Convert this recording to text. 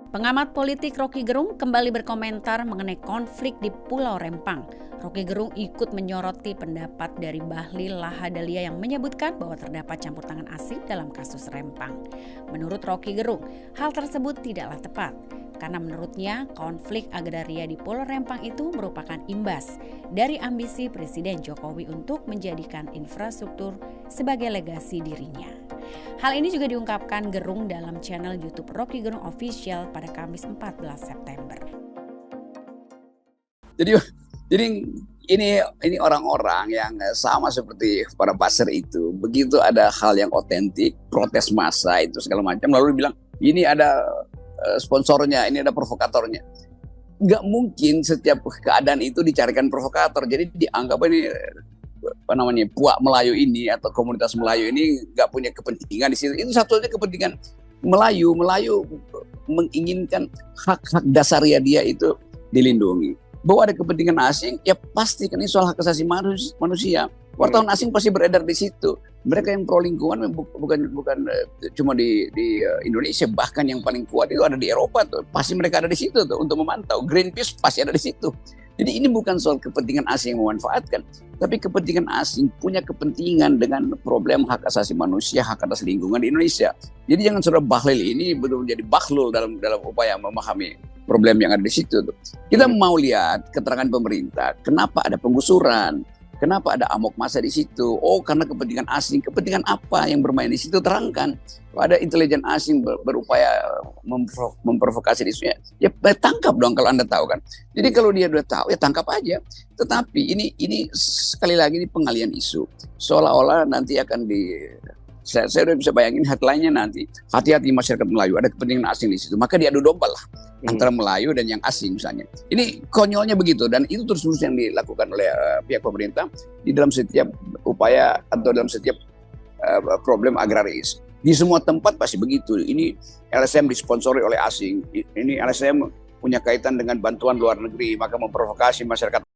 Pengamat politik Rocky Gerung kembali berkomentar mengenai konflik di Pulau Rempang. Rocky Gerung ikut menyoroti pendapat dari Bahlil Lahadalia yang menyebutkan bahwa terdapat campur tangan asing dalam kasus Rempang. Menurut Rocky Gerung, hal tersebut tidaklah tepat. Karena menurutnya konflik agraria di Pulau Rempang itu merupakan imbas dari ambisi Presiden Jokowi untuk menjadikan infrastruktur sebagai legasi dirinya. Hal ini juga diungkapkan Gerung dalam channel YouTube Rocky Gerung Official pada Kamis 14 September. Jadi ini orang-orang yang sama seperti para buzzer itu. Begitu ada hal yang otentik, protes massa itu segala macam, lalu bilang ini ada sponsornya, ini ada provokatornya. Nggak mungkin setiap keadaan itu dicarikan provokator. Jadi dianggap ini puak Melayu ini atau komunitas Melayu ini nggak punya kepentingan di situ. Itu satu-satunya kepentingan Melayu menginginkan hak-hak dasarnya dia itu dilindungi. Bahwa ada kepentingan asing, ya pasti kan ini soal hak asasi manusia. Wartawan asing pasti beredar di situ. Mereka yang pro lingkungan bukan cuma di Indonesia, bahkan yang paling kuat itu ada di Eropa tuh. Pasti mereka ada di situ tuh untuk memantau. Greenpeace pasti ada di situ. Jadi ini bukan soal kepentingan asing yang memanfaatkan, tapi kepentingan asing punya kepentingan dengan problem hak asasi manusia, hak atas lingkungan di Indonesia. Jadi jangan saudara Bahlil ini betul menjadi bahlul dalam upaya memahami problem yang ada di situ tuh. Kita mau lihat keterangan pemerintah, kenapa ada penggusuran, kenapa ada amok massa di situ? Oh, karena kepentingan asing. Kepentingan apa yang bermain di situ? Terangkan. Ada intelijen asing berupaya memprovokasi di situ. Ya tangkap dong kalau Anda tahu kan. Jadi kalau dia sudah tahu, ya tangkap aja. Tetapi ini sekali lagi ini pengalian isu. Seolah-olah nanti akan saya udah bisa bayangin headline-nya nanti. Hati-hati masyarakat Melayu, ada kepentingan asing di situ. Maka diadu domba lah antara Melayu dan yang asing misalnya. Ini konyolnya begitu, dan itu terus-menerus yang dilakukan oleh pihak pemerintah di dalam setiap upaya atau dalam setiap problem agraris. Di semua tempat pasti begitu. Ini LSM disponsori oleh asing. Ini LSM punya kaitan dengan bantuan luar negeri, maka memprovokasi masyarakat